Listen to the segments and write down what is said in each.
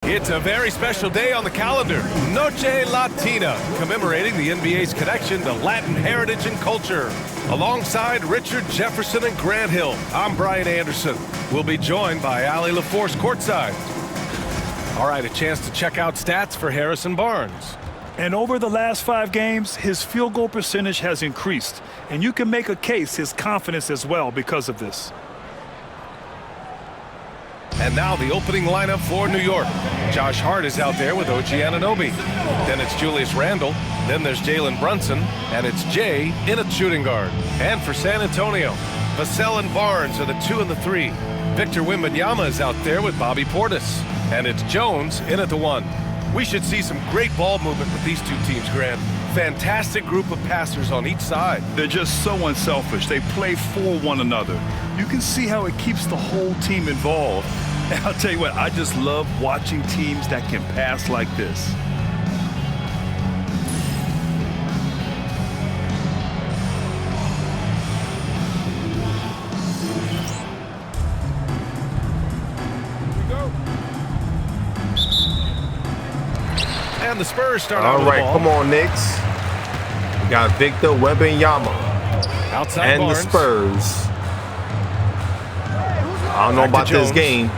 It's a very special day on the calendar, Noche Latina, commemorating the NBA's connection to Latin heritage and culture. Alongside Richard Jefferson and Grant Hill, I'm Brian Anderson. We'll be joined by Allie LaForce courtside. All right, a chance to check out stats for Harrison Barnes. And over the last 5 games, his field goal percentage has increased. And you can make a case his confidence as well because of this. And now the opening lineup for New York. Josh Hart is out there with OG Anunoby. Then it's Julius Randle. Then there's Jalen Brunson. And it's Jay in at shooting guard. And for San Antonio, Vassell and Barnes are the 2 and the 3. Victor Wembanyama is out there with Bobby Portis. And it's Jones in at the 1. We should see some great ball movement with these 2 teams, Grant. Fantastic group of passers on each side. They're just so unselfish. They play for one another. You can see how it keeps the whole team involved. And I'll tell you what, I just love watching teams that can pass like this. And the Spurs start out with the ball. All right, come on, Knicks. We got Victor Wembanyama Outside and Barnes. the Spurs. I don't know about this game.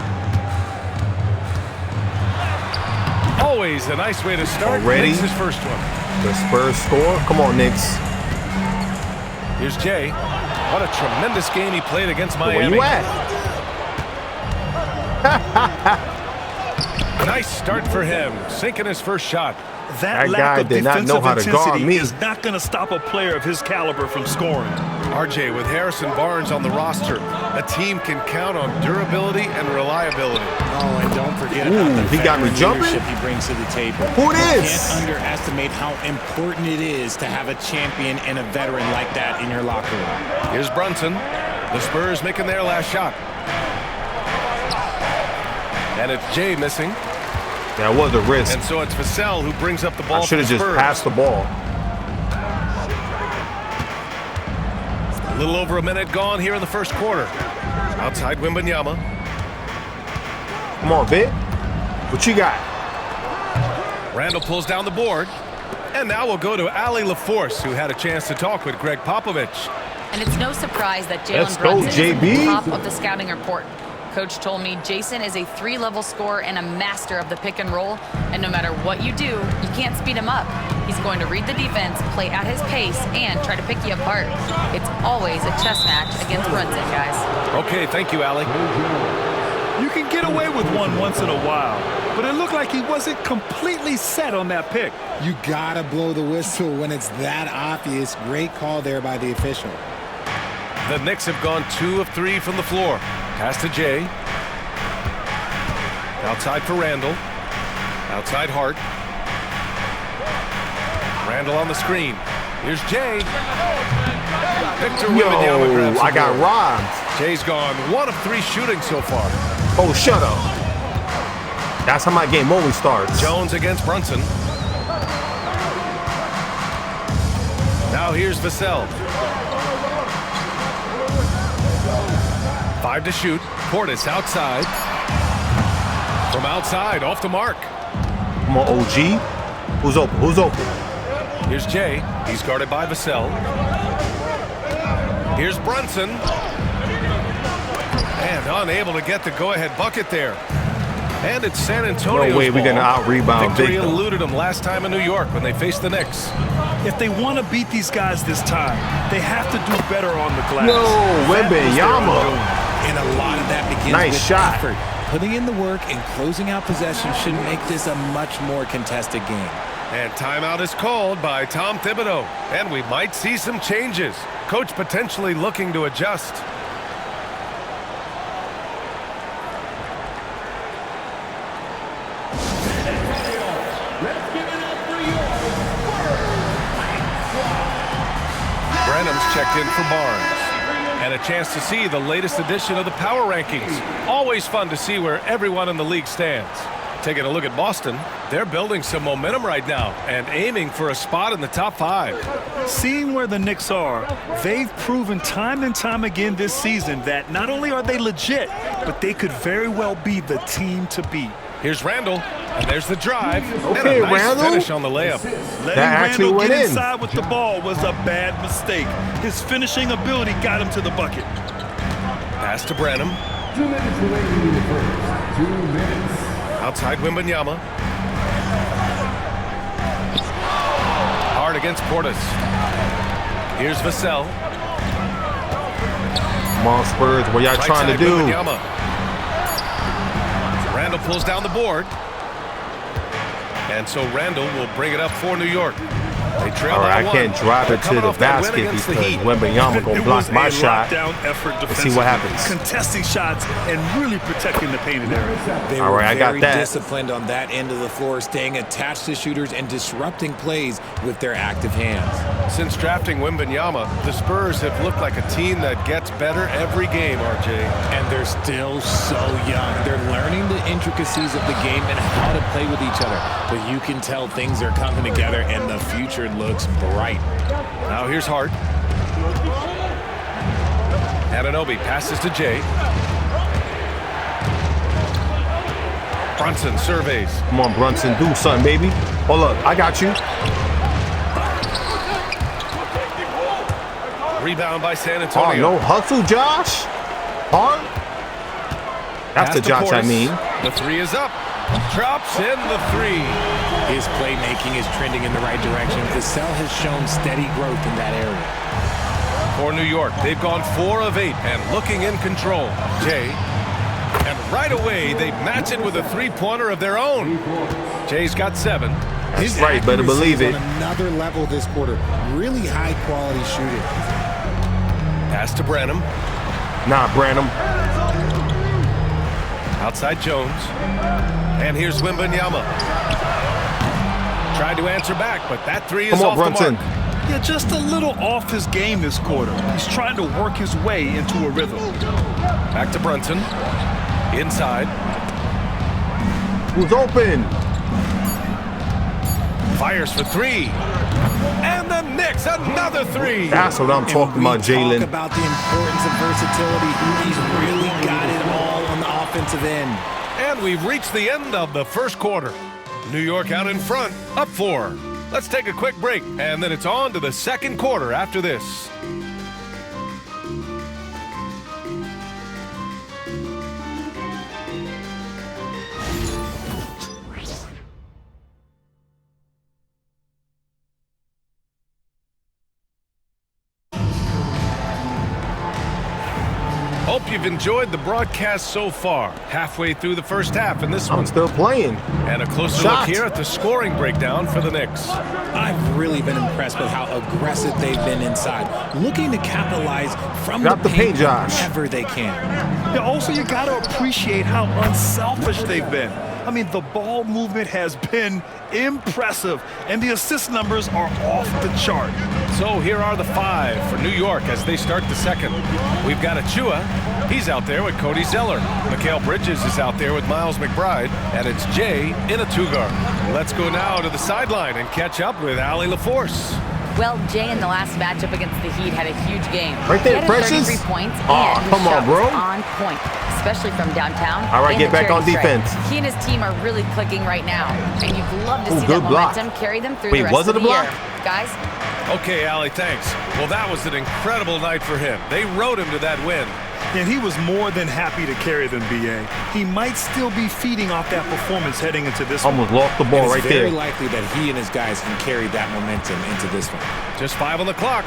Always a nice way to start. Already? Makes his first one. The Spurs score. Come on, Knicks. Here's Jay. What a tremendous game he played against Miami. Where you at? Nice start for him, sinking his first shot. That lack of defensive intensity is not going to stop a player of his caliber from scoring. RJ, with Harrison Barnes on the roster, a team can count on durability and reliability. Oh, and don't forget about the he got me jumping. leadership he brings to the table. Who You this? can't underestimate how important it is to have a champion and a veteran like that in your locker room. Here's Brunson. The Spurs making their last shot. And it's Jay missing. That was a risk. And so it's Vassell who brings up the ball. I should have just Spurs. passed the ball. A little over a minute gone here in the first quarter. Outside Wembanyama. Come on, Vic. What you got? Randle pulls down the board. And now we'll go to Allie LaForce, who had a chance to talk with Greg Popovich. And it's no surprise that Let's Jalen go, Brunson is at the JB. top of the scouting report. Coach told me Jason is a 3-level scorer and a master of the pick and roll. And no matter what you do, you can't speed him up. He's going to read the defense, play at his pace, and try to pick you apart. It's always a chess match against Brunson, guys. Okay, thank you, Allie. You can get away with one once in a while, but it looked like he wasn't completely set on that pick. You gotta blow the whistle when it's that obvious. Great call there by the official. The Knicks have gone 2 of 3 from the floor. Pass to Jay. Outside for Randle. Outside Hart. Randle on the screen. Here's Jay. Victor Wembanyama grabs the I got board. robbed. Jay's gone 1 of 3 shooting so far. Oh, shut up. That's how my game always starts. Jones against Brunson. Now here's Vassell. 5 to shoot. Portis outside. From outside, off the mark. Come on, OG. Who's open? Who's open? Here's Jay. He's guarded by Vassell. Here's Brunson. And unable to get the go-ahead bucket there. And it's San Antonio's No way we're ball. going to out-rebound Victory Victor. eluded them last time in New York when they faced the Knicks. If they want to beat these guys this time, they have to do better on the glass. No, That is their Wembanyama. undoing. And a lot of that begins Nice with shot. effort. Putting in the work and closing out possession should make this a much more contested game. And timeout is called by Tom Thibodeau. And we might see some changes. Coach potentially looking to adjust. Brenham's checked in for Barnes. And a chance to see the latest edition of the power rankings. Always fun to see where everyone in the league stands. Taking a look at Boston, they're building some momentum right now and aiming for a spot in the top 5. Seeing where the Knicks are, they've proven time and time again this season that not only are they legit, but they could very well be the team to beat. Here's Randall, and there's the drive. Okay, and a nice Randall. finish on the layup. Letting actually Randall went get in. inside with the ball was a bad mistake. His finishing ability got him to the bucket. Pass to Branham. 2 minutes remaining in the first. 2 minutes. Outside Wembanyama. Hard against Portis. Here's Vassell. Come on, Spurs. What y'all Right trying to side, do? Wembanyama. Randall pulls down the board. And so Randall will bring it up for New York. They trail All right, by I can't one. drive They're it to coming the off that win basket against the because Heat. Wembanyama gonna It block was my a shot. lockdown effort Let's see what defensively, happens. contesting shots and really protecting the painted area. They All were right, I got very that. disciplined on that end of the floor, staying attached to shooters and disrupting plays with their active hands. Since drafting Wembanyama, the Spurs have looked like a team that gets better every game, RJ. And they're still so young. They're learning the intricacies of the game and how to play with each other. But you can tell things are coming together and the future looks bright. Now here's Hart. Anunoby passes to Jay. Brunson surveys. Come on, Brunson, do something, baby. Hold up, I got you. Rebound by San Oh, Antonio. no hustle, Josh. Hard. That's Pass the to Josh I Portis. mean. The three is up. Drops in the three. His playmaking is trending in the right direction. Vassell has shown steady growth in that area. For New York, they've gone 4 of 8 and looking in control. Jay. And right away, they match it with a three-pointer of their own. Jay's got 7. That's right, better accuracy believe is it. on another level this quarter. Really high quality shooting. Pass to Branham. Nah, Branham. Outside Jones. And here's Wembanyama. Tried to answer back, but that three is Come on, off the Brunson. mark. Yeah, just a little off his game this quarter. He's trying to work his way into a rhythm. Back to Brunson. Inside. Who's open? Fires for 3. And the Knicks, another 3. That's what I'm talking about, Talk Jalen. about the importance of versatility. He's really got it all on the offensive end. And we've reached the end of the first quarter. New York out in front, up 4. Let's take a quick break, and then it's on to the second quarter after this. Hope you've enjoyed the broadcast so far. Halfway through the first half in this I'm one. still playing. And a closer Shot. look here at the scoring breakdown for the Knicks. I've really been impressed with how aggressive they've been inside, looking to capitalize from Got the paint, Josh. whenever they can. Yeah, also, you got to appreciate how unselfish they've been. I mean, the ball movement has been impressive, and the assist numbers are off the chart. So here are the 5 for New York as they start the second. We've got Achua. He's out there with Cody Zeller. Mikal Bridges is out there with Miles McBride. And it's Jay in a 2-guard. Let's go now to the sideline and catch up with Allie LaForce. Well, Jay in the last matchup against the Heat had a huge game. Right there, he had Precious. 33 points Aw, and his come on, shot bro. was on point, especially from downtown. All right, and get the back on charity stripe. defense. He and his team are really clicking right now, and you'd love to Ooh, see good that block. momentum carry them through Wait, the rest was it of a the block? year. Guys, Okay, Allie, thanks. Well, that was an incredible night for him. They rode him to that win. And he was more than happy to carry them, B.A. He might still be feeding off that performance heading into this one. Almost lost the ball It's right very there. likely that he and his guys can carry that momentum into this one. Just 5 on the clock.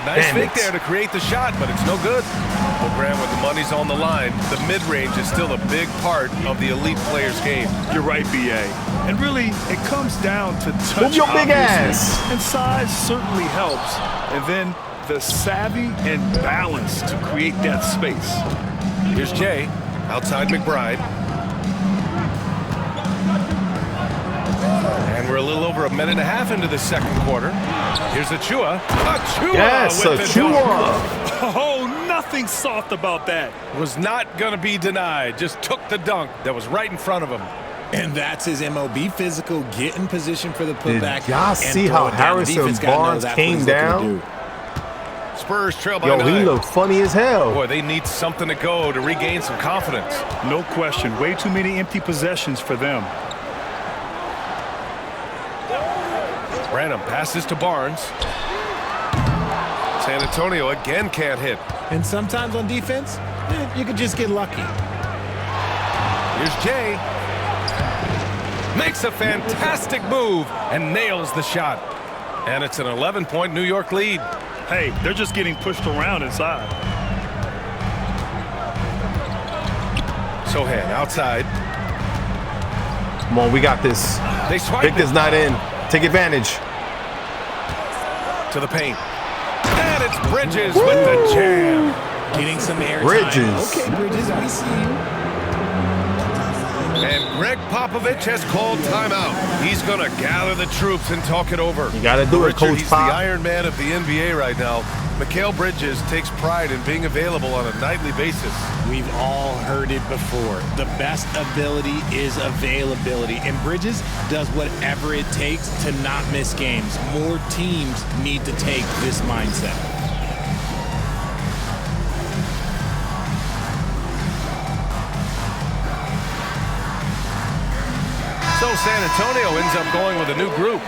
Nice Damn fake it. there to create the shot, but it's no good. Well, Grant, when the money's on the line, the mid-range is still a big part of the elite player's game. You're right, B.A. And really, it comes down to touch. Move your big obviously. ass. And size certainly helps. And then the savvy and balance to create that space. Here's Jay, outside McBride. And we're a little over a minute and a half into the second quarter. Here's Achua. Achua Yes, with the dunk. Achua. Oh, nothing soft about that. Was not going to be denied. Just took the dunk that was right in front of him. And that's his MOB physical, get in position for the Did putback. y'all and see throw how it down. The Harrison defense gotta know Barnes that's what came he's looking to down? do. Spurs trail by Yo, 9. he looked funny as hell. Boy, they need something to go to regain some confidence. No question. Way too many empty possessions for them. Branham passes to Barnes. San Antonio again can't hit. And sometimes on defense, you could just get lucky. Here's Jay. Makes a fantastic move and nails the shot. And it's an 11-point New York lead. Hey, they're just getting pushed around inside. Sohan outside. Come on, we got this. They swipe Victor's it not in. Take advantage. to the paint. And it's Bridges with the jam. Getting some air Bridges. time. Okay, Bridges, we see you. And Greg Popovich has called timeout. He's going to gather the troops and talk it over. You got to do it, Richard, Coach he's Pop. the Iron Man of the NBA right now. Mikal Bridges takes pride in being available on a nightly basis. We've all heard it before. The best ability is availability. And Bridges does whatever it takes to not miss games. More teams need to take this mindset. So San Antonio ends up going with a new group.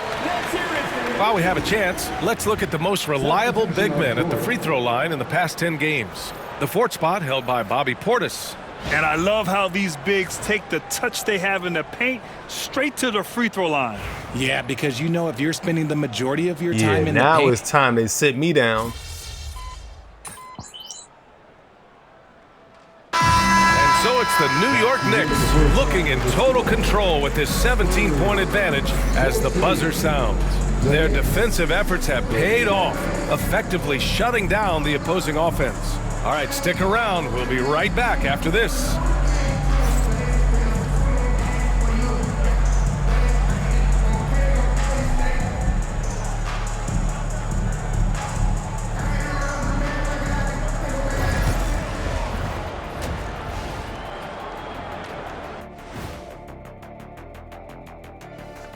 While we have a chance, let's look at the most reliable big men at the free throw line in the past 10 games. The fourth spot held by Bobby Portis. And I love how these bigs take the touch they have in the paint straight to the free throw line. Yeah, because you know if you're spending the majority of your time in the now paint, it's time they sit me down. And so it's the New York Knicks looking in total control with this 17-point advantage as the buzzer sounds. Their defensive efforts have paid off, effectively shutting down the opposing offense. All right, stick around. We'll be right back after this.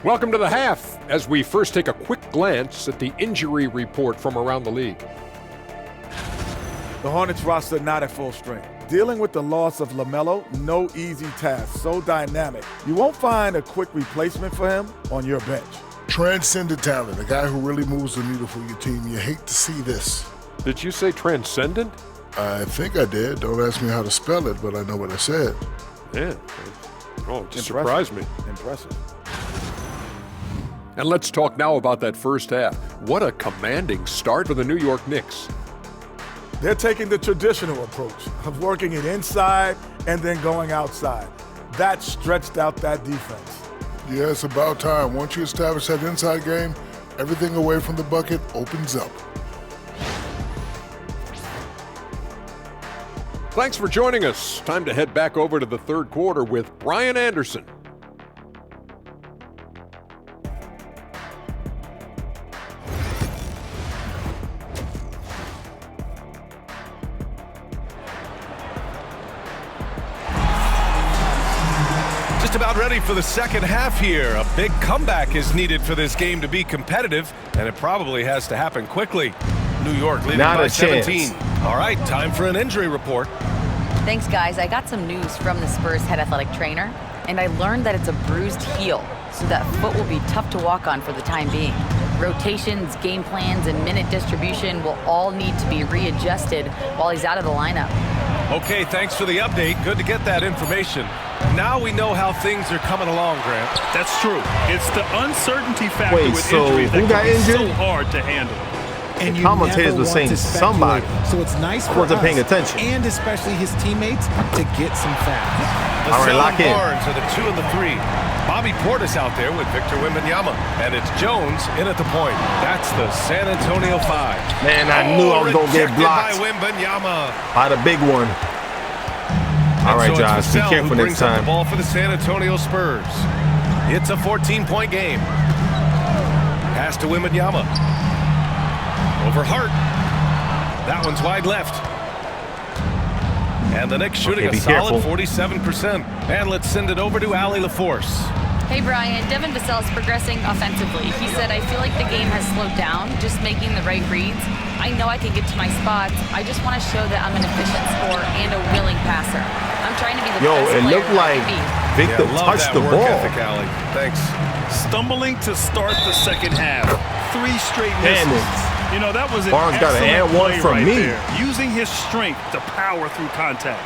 Welcome to the half, as we first take a quick glance at the injury report from around the league. The Hornets roster not at full strength. Dealing with the loss of LaMelo, no easy task, so dynamic. You won't find a quick replacement for him on your bench. Transcendent talent, a guy who really moves the needle for your team. You hate to see this. Did you say transcendent? I think I did. Don't ask me how to spell it, but I know what I said. Yeah. Oh, it just surprised me. Impressive. And let's talk now about that first half. What a commanding start for the New York Knicks. They're taking the traditional approach of working it inside and then going outside. That stretched out that defense. Yeah, it's about time. Once you establish that inside game, everything away from the bucket opens up. Thanks for joining us. Time to head back over to the third quarter with Brian Anderson. About ready for the second half here. A big comeback is needed for this game to be competitive, and it probably has to happen quickly. New York leading by 17. All right, time for an injury report. Thanks, guys. I got some news from the Spurs head athletic trainer, and I learned that it's a bruised heel, so that foot will be tough to walk on for the time being. Rotations, game plans, and minute distribution will all need to be readjusted while he's out of the lineup. Okay, thanks for the update. Good to get that information. Now we know how things are coming along, Grant. That's true. It's the uncertainty factor with so injuries that who got can be injured? so hard to handle. And you Commentators never were want saying to speculate. somebody. So it's nice for wasn't us paying attention. and especially his teammates to get some facts. All right, lock in. Barnes are the 2 and the 3. Bobby Portis out there with Victor Wembanyama. And it's Jones in at the point. That's the San Antonio 5. Man, I knew I was going to get blocked by Wembanyama. by the big one. All right, so Josh, be careful next Up the time. ball for the San Antonio Spurs. It's a 14-point game. Pass to Wembanyama. Over Hart. That one's wide left. And the Knicks shooting a solid 47%. And let's send it over to Allie LaForce. Hey, Brian. Devin Vassell is progressing offensively. He said, I feel like the game has slowed down, just making the right reads. I know I can get to my spots. I just want to show that I'm an efficient scorer and a willing passer. I'm trying to be the best player it looked like Victor touched the ball. Ethic, Allie. Thanks. Stumbling to start the second half. 3 straight misses. You know, that was an Barnes got an and one from right me. There, using his strength to power through contact.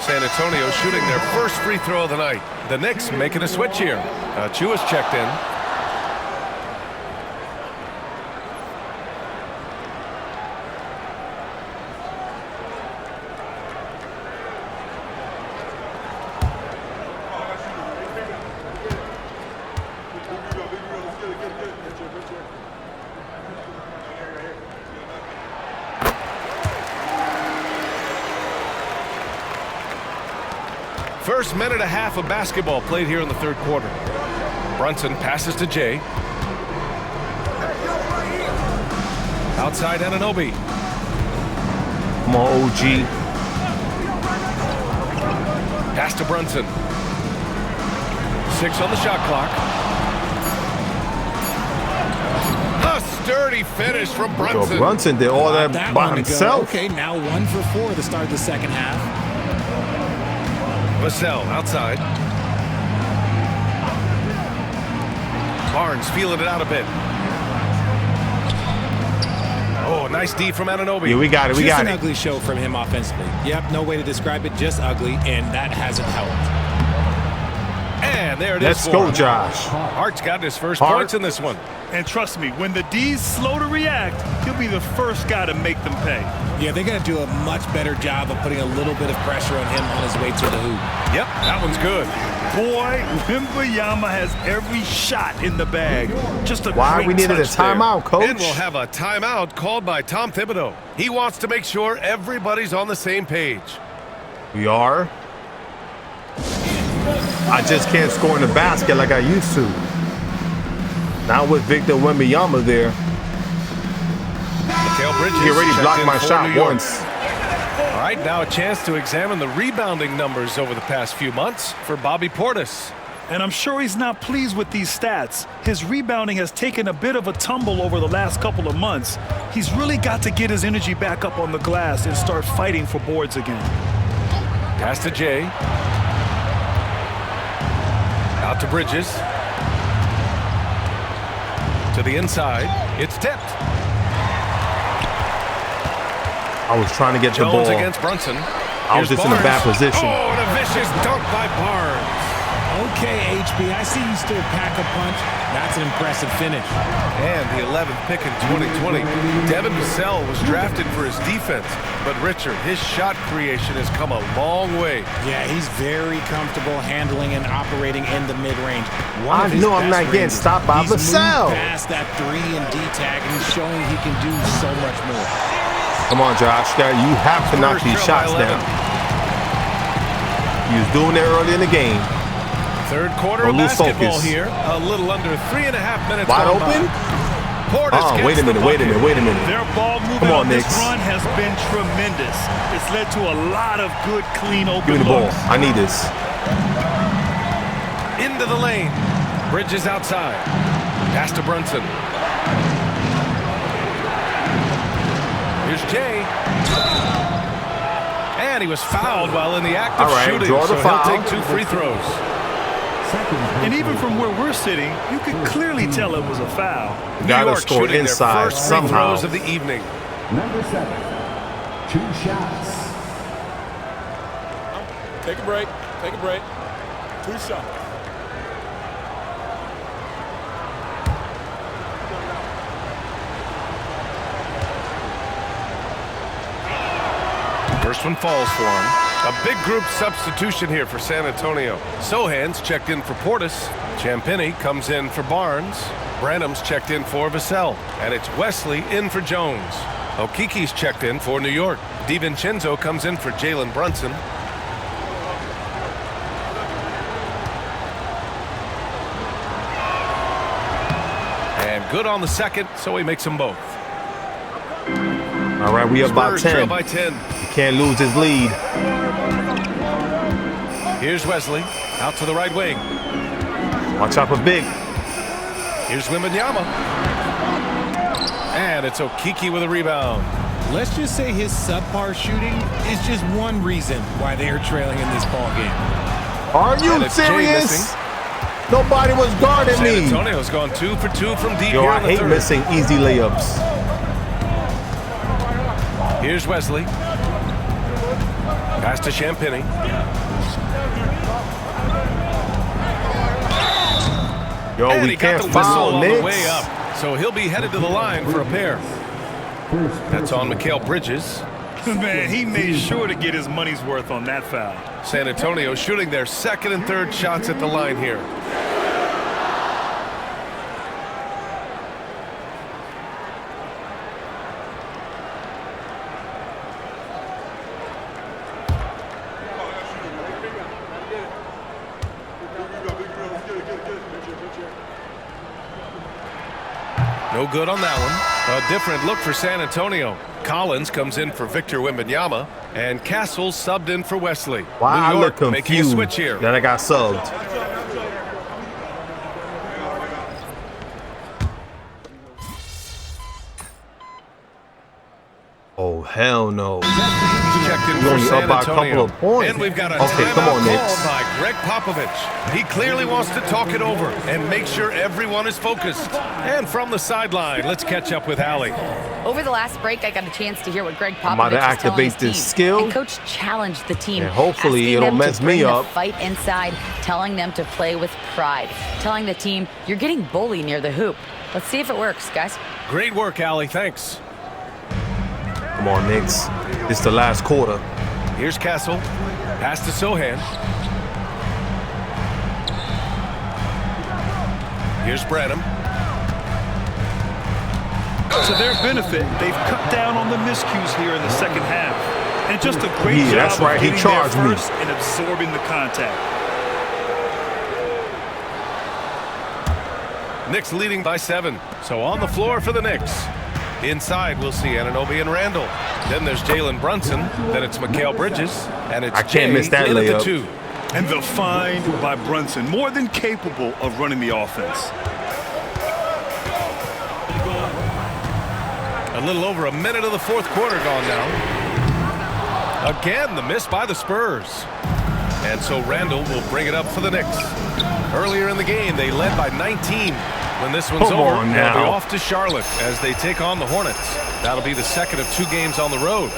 San Antonio shooting their first free throw of the night. The Knicks making a switch here. Chua's checked in. First minute and a half of basketball played here in the third quarter. Brunson passes to Jay. Outside Anunoby. Come on, OG. Pass to Brunson. 6 on the shot clock. A sturdy finish from Brunson. Brunson did all that by himself. Okay, now 1 for 4 to start the second half. Vassell outside. Barnes feeling it out a bit. Oh, nice D from Anunoby. Yeah, we got it. We got it. Just an ugly show from him offensively. Yep, no way to describe it. Just ugly, and that hasn't helped. And there it is. Let's go, Josh. Hart's got his first points in this one. And trust me, when the D's slow to react, he'll be the first guy to make them pay. Yeah, they're going to do a much better job of putting a little bit of pressure on him on his way to the hoop. Yep, that one's good. Boy, Wembanyama has every shot in the bag. Just a Why great we needed a timeout, coach? And we'll have a timeout called by Tom Thibodeau. He wants to make sure everybody's on the same page. We are. I just can't score in the basket like I used to. Now with Victor Wembanyama there. Mikal Bridges. He already blocked my shot once. All right, now a chance to examine the rebounding numbers over the past few months for Bobby Portis. And I'm sure he's not pleased with these stats. His rebounding has taken a bit of a tumble over the last couple of months. He's really got to get his energy back up on the glass and start fighting for boards again. Pass to Jay. Out to Bridges. To the inside. It's tipped. I was trying to get Jones the ball. Against Brunson. I was just in a bad position. Oh, and a vicious dunk by Barnes. Okay, HB, I see you still pack a punch. That's an impressive finish. And the 11th pick in 2020. Devin Vassell was drafted for his defense. But Richard, his shot creation has come a long way. Yeah, he's very comfortable handling and operating in the mid-range. I know I'm not getting stopped by Vassell. He's moved past that 3 and D tag, and he's showing he can do so much more. Come on, Josh. You have to knock these shots down. He was doing that early in the game. Third quarter of basketball here. A little under 3.5 minutes. Wide open? Oh, wait a minute. Their ball movement on this run has been tremendous. It's led to a lot of good, clean open Give me the ball. looks. I need this. Into the lane. Bridges outside. Pass to Brunson. Here's Jay. And he was fouled while in the act of shooting, draw the so foul. he'll take 2 free throws. And even from where we're sitting, you can clearly tell it was a foul. Gotta New York score shooting inside their first free somehow. throws of the evening. Number 7, 2 shots. Take a break. 2 shots. First one falls for him. A big group substitution here for San Antonio. Sohan's checked in for Portis. Champagny comes in for Barnes. Branham's checked in for Vassell. And it's Wesley in for Jones. Okiki's checked in for New York. DiVincenzo comes in for Jalen Brunson. And good on the second, so he makes them both. All right, we up by Spurs 10. trail by 10. He can't lose his lead. Here's Wesley, out to the right wing. Watch out for Big. Here's Wembanyama. And it's Okeke with a rebound. Let's just say his subpar shooting is just one reason why they are trailing in this ball game. Are you serious? Nobody was guarding me. San Antonio's gone 2 for 2 from deep. Yo, here I in the hate third. missing easy layups. Here's Wesley. Pass to Champagny. Yo, And we he got can't the whistle foul on the Knicks. way up. So he'll be headed to the line for a pair. That's on Mikal Bridges. Man, he made sure to get his money's worth on that foul. San Antonio shooting their second and third shots at the line here. No good on that one. A different look for San Antonio. Collins comes in for Victor Wembanyama, and Castle subbed in for Wesley. Why New I look York making a confused switch here. that I got subbed. Oh, hell no. Checked in We're for only San up by a couple Antonio. of points. And we've got a Okay, come timeout on, Knicks. called by Greg Popovich. He clearly wants to talk it over and make sure everyone is focused. And from the sideline, let's catch up with Allie. Over the last break, I got a chance to hear what Greg I'm about Popovich to was telling activate his this team. skill. And Coach challenged the team, And hopefully asking it'll them mess to bring me the up. fight inside, telling them to play with pride, telling the team, you're getting bullied near the hoop. Let's see if it works, guys. Great work, Allie. Thanks. Come on, Knicks. It's the last quarter. Here's Castle. Pass to Sohan. Here's Branham. To their benefit, they've cut down on the miscues here in the second half. And just a great job that's right. of He getting charged there me. first and absorbing the contact. Knicks leading by 7. So on the floor for the Knicks. Inside, we'll see Anunoby and Randall. Then there's Jalen Brunson. Then it's Mikal Bridges. And it's I can't miss that in at the layup. 2. And the find by Brunson, more than capable of running the offense. A little over a minute of the fourth quarter gone now. Again, the miss by the Spurs. And so Randall will bring it up for the Knicks. Earlier in the game, they led by 19. When this one's Come over, on they'll now. be off to Charlotte as they take on the Hornets. That'll be the second of 2 games on the road.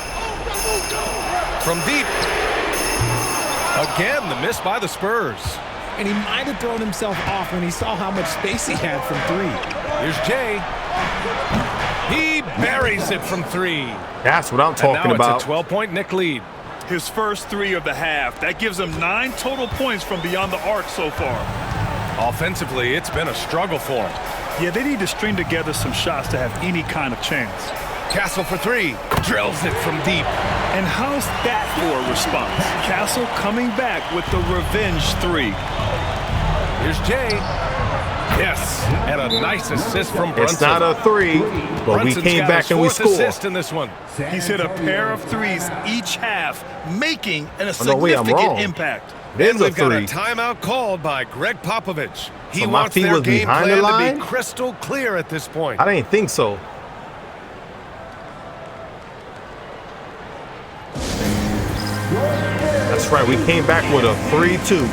From deep. Again, the miss by the Spurs. And he might have thrown himself off when he saw how much space he had from 3. Here's Jay. He buries it from 3. That's what I'm talking and now about. it's a 12-point Knick lead. His first 3 of the half. That gives him 9 total points from beyond the arc so far. Offensively, it's been a struggle for him. Yeah, they need to string together some shots to have any kind of chance. Castle for 3. Drills it from deep. And how's that for a response? Castle coming back with the revenge 3. Here's Jay. Yes, and a nice assist from Brunson. It's not a 3, but we Brunson's came got back his and we 4th scored. assist in this one. He's hit a pair of 3s each half, making a no, wait, I'm significant wrong. impact. There's And a we've got a 3. timeout called by Greg Popovich. He So my wants feet their was game behind the plan to line? be crystal clear at this point. I didn't think so. That's right. We came back with a 3-2.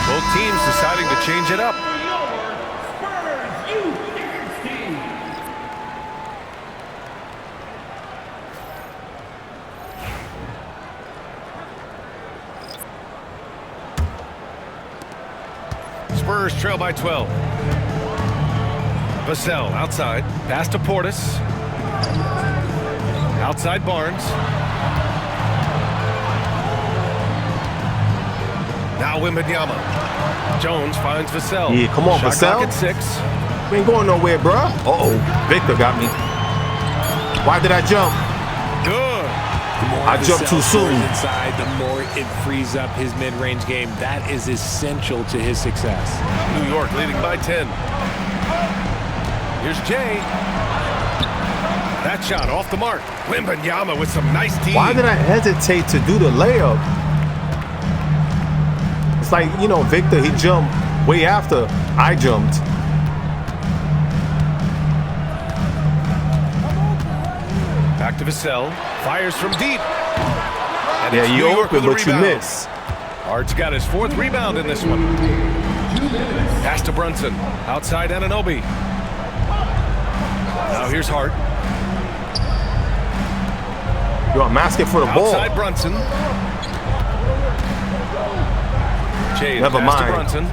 Both teams deciding to change it up. Spurs trail by 12. Vassell outside. Pass to Portis. Outside Barnes. Now Wembanyama. Jones finds Vassell. Yeah, come on, Shot Vassell. clock at 6. We ain't going nowhere, bruh. Uh-oh. Victor got me. Why did I jump? Good. I jumped too soon. Inside, the more it frees up his mid-range game. That is essential to his success. New York leading by 10. Here's Jay. That shot off the mark. Wembanyama with some nice team. Why did I hesitate to do the layup? It's like, you know, Victor, he jumped way after I jumped. Back to Vassell. Fires from deep. And Yeah, it's you New York open, with a but you rebound. miss. Hart's got his 4th rebound in this one. Pass to Brunson. Outside Anunoby. Now here's Hart. Yo, I'm asking for the ball. Outside Brunson. Jay, Never pass to mind. Brunson.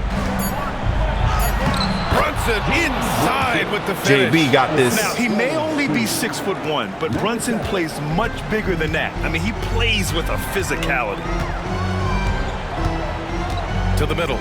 Brunson inside with the finish. JB got this. Now, he may only be 6'1", but Brunson plays much bigger than that. I mean, he plays with a physicality. To the middle.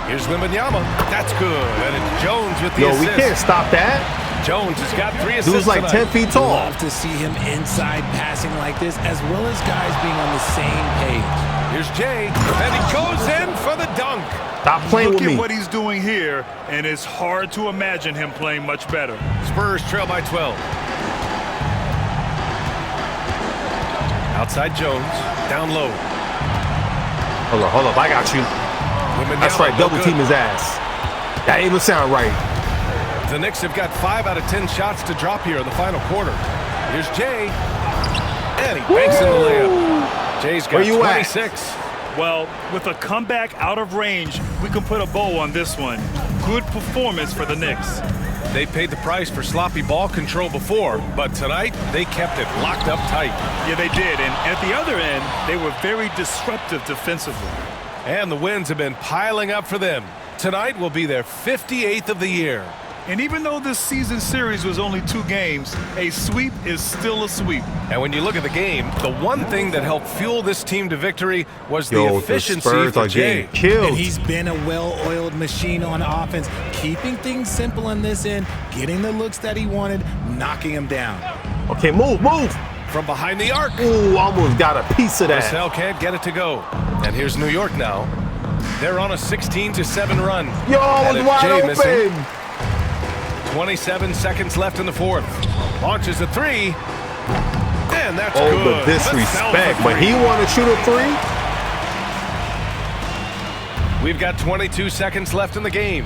Here's Wembanyama. That's good. And it's Jones with the Yo, assist. we can't stop that. Jones has got 3 assists Dude's like tonight. 10 feet tall. Love to see him inside passing like this, as well as guys being on the same page. Here's Jay, and he goes in for the dunk. Stop playing Look with at me. what he's doing here, and it's hard to imagine him playing much better. Spurs trail by 12. Outside Jones, down low. Hold up, I got you. Wembanyama, That's right, no double good. team his ass. That even sound right. The Knicks have got 5 out of 10 shots to drop here in the final quarter. Here's Jay, and he banks in the layup. Jay's got Where you 26. Well, with a comeback out of range, we can put a bow on this one. Good performance for the Knicks. They paid the price for sloppy ball control before, but tonight they kept it locked up tight. Yeah, they did, and at the other end, they were very disruptive defensively. And the wins have been piling up for them. Tonight will be their 58th of the year. And even though this season series was only 2 games, a sweep is still a sweep. And when you look at the game, the one thing that helped fuel this team to victory was the Yo, efficiency the Spurs for are Jay. getting killed. And he's been a well-oiled machine on offense, keeping things simple on this end, getting the looks that he wanted, knocking him down. Okay, move. From behind the arc. Ooh, almost got a piece of that. Vassell can't get it to go. And here's New York now. They're on a 16-7 run. Yo, And it's it's wide Jay open. missing. 27 seconds left in the 4th. Launches a 3. And that's Oh, good. the disrespect. Vassell for But 3. he want to shoot a 3? We've got 22 seconds left in the game.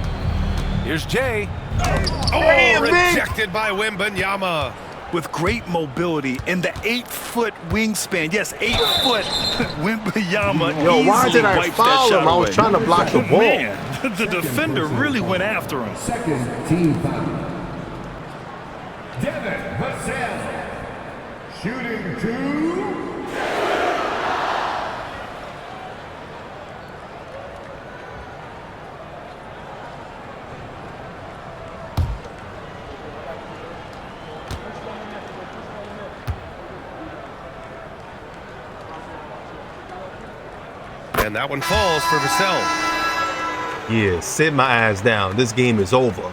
Here's Jay. Oh, Damn, Vic. rejected by Wembanyama. With great mobility and the 8-foot wingspan. Yes, 8 foot. Wembanyama Yo, why easily did I wiped foul that shot him? I was away. trying to block the ball. Man, the defender really went after him. Second team foul. Devin Vassell. Shooting 2. And that one falls for Vassell. Yeah, sit my ass down. This game is over.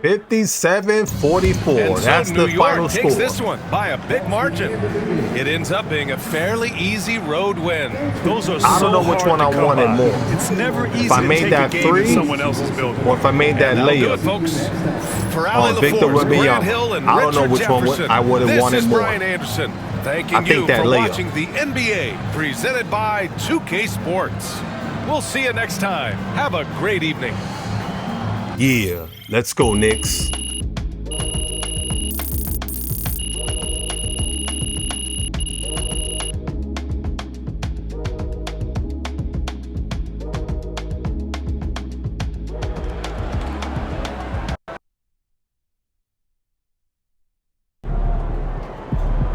$57-44. And so That's New the York final takes score. this one by a big margin. It ends up being a fairly easy road win. Those are I don't know which one I wanted more. It's never easy If I to made take that a game 3, in someone else's building. or if I made that That'll do it, layup. folks. For Ali Victor LaForce, Wembanyama. Grant Hill, and I don't know Richard which one Jefferson. I would have wanted This is more. Brian Anderson thanking I think you that for layup. watching the NBA presented by 2K Sports. We'll see you next time. Have a great evening. Yeah, let's go, Knicks.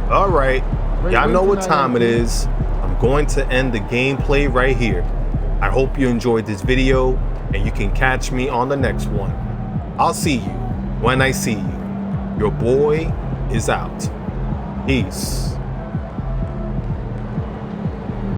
All right, y'all know what time it is. I'm going to end the gameplay right here. I hope you enjoyed this video and you can catch me on the next one. I'll see you when I see you. Your boy is out. Peace.